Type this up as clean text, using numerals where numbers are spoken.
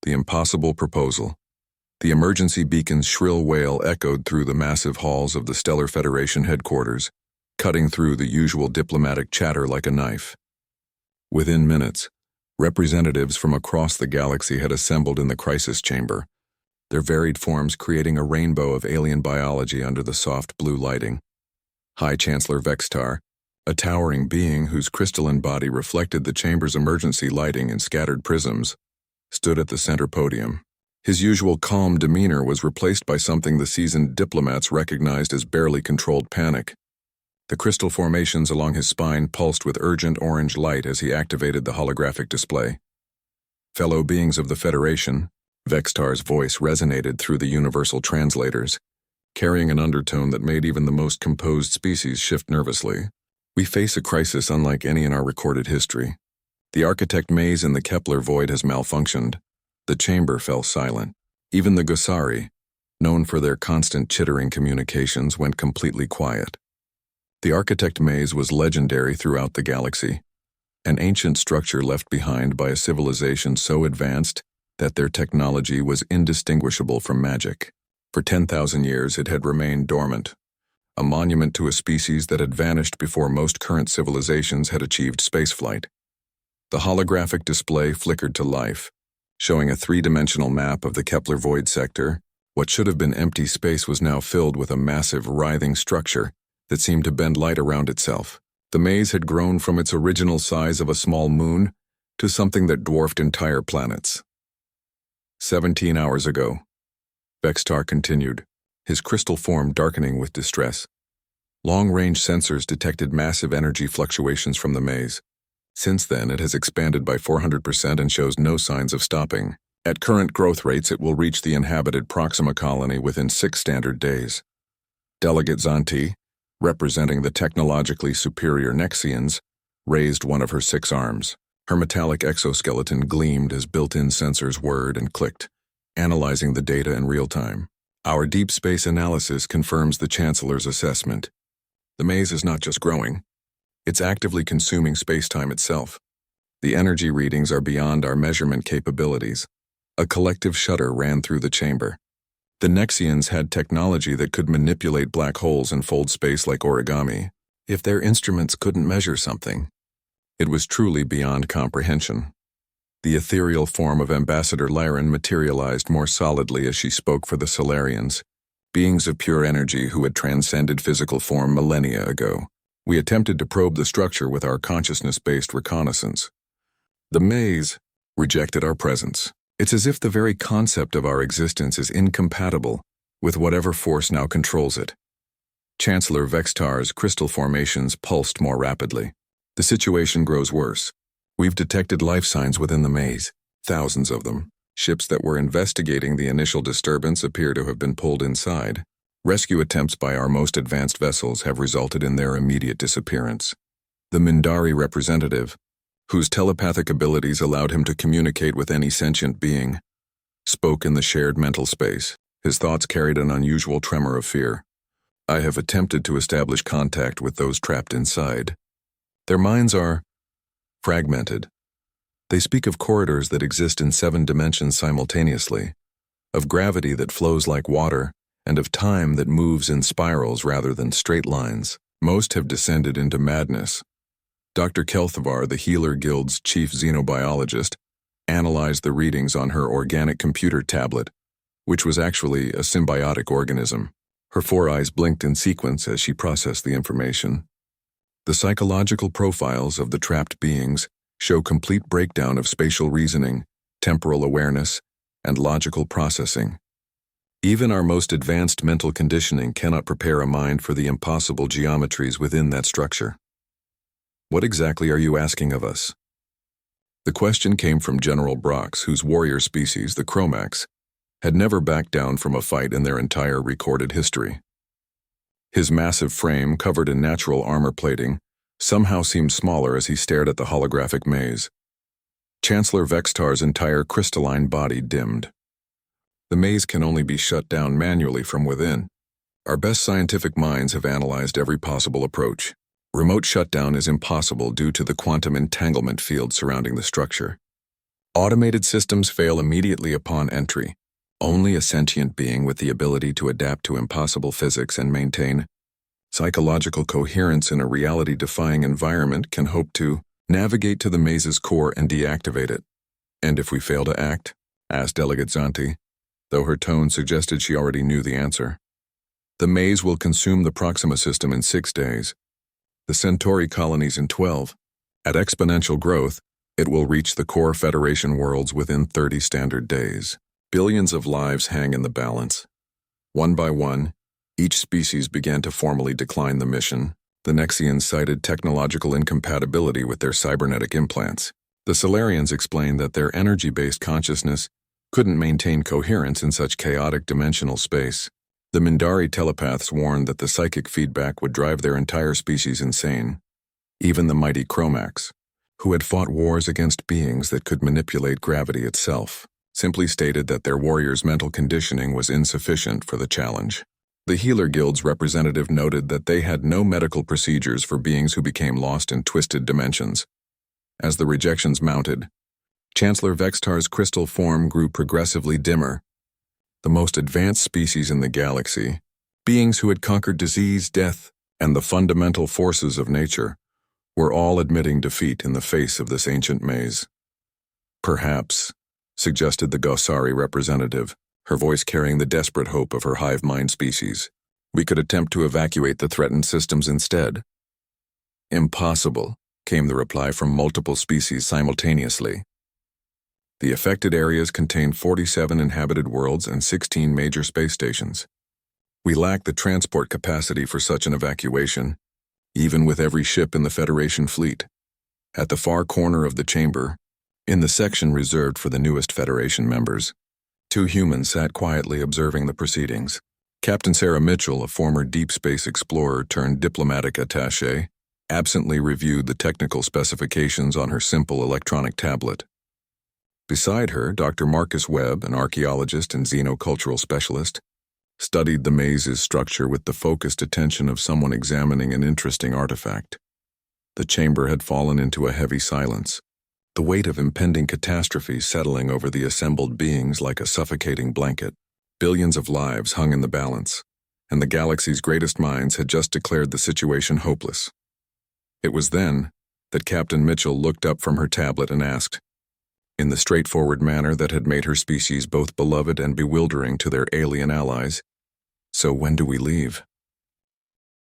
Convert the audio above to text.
The impossible proposal. The emergency beacon's shrill wail echoed through the massive halls of the Stellar Federation headquarters, cutting through the usual diplomatic chatter like a knife. Within minutes, representatives from across the galaxy had assembled in the crisis chamber, their varied forms creating a rainbow of alien biology under the soft blue lighting. High Chancellor Vextar, a towering being whose crystalline body reflected the chamber's emergency lighting in scattered prisms, stood at the center podium. His usual calm demeanor was replaced by something the seasoned diplomats recognized as barely controlled panic. The crystal formations along his spine pulsed with urgent orange light as he activated the holographic display. Fellow beings of the Federation, Vextar's voice resonated through the universal translators, carrying an undertone that made even the most composed species shift nervously. We face a crisis unlike any in our recorded history. The architect maze in the Kepler void has malfunctioned. The chamber fell silent. Even the Gosari, known for their constant chittering communications, went completely quiet. The architect maze was legendary throughout the galaxy, an ancient structure left behind by a civilization so advanced that their technology was indistinguishable from magic. For 10,000 years it had remained dormant, a monument to a species that had vanished before most current civilizations had achieved spaceflight. The holographic display flickered to life, showing a three-dimensional map of the Kepler void sector. What should have been empty space was now filled with a massive, writhing structure that seemed to bend light around itself. The maze had grown from its original size of a small moon to something that dwarfed entire planets. 17 hours ago, Vextar continued, his crystal form darkening with distress. Long-range sensors detected massive energy fluctuations from the maze. Since then, it has expanded by 400% and shows no signs of stopping. At current growth rates, it will reach the inhabited Proxima colony within 6 standard days. Delegate Zanti, representing the technologically superior Nexians, raised one of her 6 arms. Her metallic exoskeleton gleamed as built-in sensors whirred and clicked, analyzing the data in real time. Our deep space analysis confirms the Chancellor's assessment. The maze is not just growing, it's actively consuming space-time itself. The energy readings are beyond our measurement capabilities. A collective shudder ran through the chamber. The Nexians had technology that could manipulate black holes and fold space like origami. If their instruments couldn't measure something, it was truly beyond comprehension. The ethereal form of Ambassador Lyran materialized more solidly as she spoke for the Solarians, beings of pure energy who had transcended physical form millennia ago. We attempted to probe the structure with our consciousness-based reconnaissance. The maze rejected our presence. It's as if the very concept of our existence is incompatible with whatever force now controls it. Chancellor Vextar's crystal formations pulsed more rapidly. The situation grows worse. We've detected life signs within the maze, thousands of them. Ships that were investigating the initial disturbance appear to have been pulled inside. Rescue attempts by our most advanced vessels have resulted in their immediate disappearance. The Mindari representative, whose telepathic abilities allowed him to communicate with any sentient being, spoke in the shared mental space. His thoughts carried an unusual tremor of fear. I have attempted to establish contact with those trapped inside. Their minds are fragmented. They speak of corridors that exist in 7 dimensions simultaneously, of gravity that flows like water, and of time that moves in spirals rather than straight lines. Most have descended into madness. Dr. Kelthavar, the Healer Guild's chief xenobiologist, analyzed the readings on her organic computer tablet, which was actually a symbiotic organism. Her 4 eyes blinked in sequence as she processed the information. The psychological profiles of the trapped beings show complete breakdown of spatial reasoning, temporal awareness, and logical processing. Even our most advanced mental conditioning cannot prepare a mind for the impossible geometries within that structure. What exactly are you asking of us? The question came from General Brox, whose warrior species, the Chromax, had never backed down from a fight in their entire recorded history. His massive frame, covered in natural armor plating, somehow seemed smaller as he stared at the holographic maze. Chancellor Vextar's entire crystalline body dimmed. The maze can only be shut down manually from within. Our best scientific minds have analyzed every possible approach. Remote shutdown is impossible due to the quantum entanglement field surrounding the structure. Automated systems fail immediately upon entry. Only a sentient being with the ability to adapt to impossible physics and maintain psychological coherence in a reality-defying environment can hope to navigate to the maze's core and deactivate it. And if we fail to act? Asked Delegate Zanti, though her tone suggested she already knew the answer. The maze will consume the Proxima system in 6 days, the Centauri colonies in 12. At exponential growth, it will reach the core Federation worlds within 30 standard days. Billions of lives hang in the balance. One by one, each species began to formally decline the mission. The Nexians cited technological incompatibility with their cybernetic implants. The Solarians explained that their energy-based consciousness couldn't maintain coherence in such chaotic dimensional space. The Mindari telepaths warned that the psychic feedback would drive their entire species insane. Even the mighty Chromax, who had fought wars against beings that could manipulate gravity itself, simply stated that their warriors' mental conditioning was insufficient for the challenge. The Healer Guild's representative noted that they had no medical procedures for beings who became lost in twisted dimensions. As the rejections mounted, Chancellor Vextar's crystal form grew progressively dimmer. The most advanced species in the galaxy, beings who had conquered disease, death, and the fundamental forces of nature, were all admitting defeat in the face of this ancient maze. Perhaps, suggested the Gossari representative, her voice carrying the desperate hope of her hive mind species, we could attempt to evacuate the threatened systems instead. Impossible, came the reply from multiple species simultaneously. The affected areas contain 47 inhabited worlds and 16 major space stations. We lack the transport capacity for such an evacuation, even with every ship in the Federation fleet. At the far corner of the chamber, in the section reserved for the newest Federation members, 2 humans sat quietly observing the proceedings. Captain Sarah Mitchell, a former deep space explorer turned diplomatic attaché, absently reviewed the technical specifications on her simple electronic tablet. Beside her, Dr. Marcus Webb, an archaeologist and xenocultural specialist, studied the maze's structure with the focused attention of someone examining an interesting artifact. The chamber had fallen into a heavy silence, the weight of impending catastrophe settling over the assembled beings like a suffocating blanket. Billions of lives hung in the balance, and the galaxy's greatest minds had just declared the situation hopeless. It was then that Captain Mitchell looked up from her tablet and asked, in the straightforward manner that had made her species both beloved and bewildering to their alien allies, "So when do we leave?"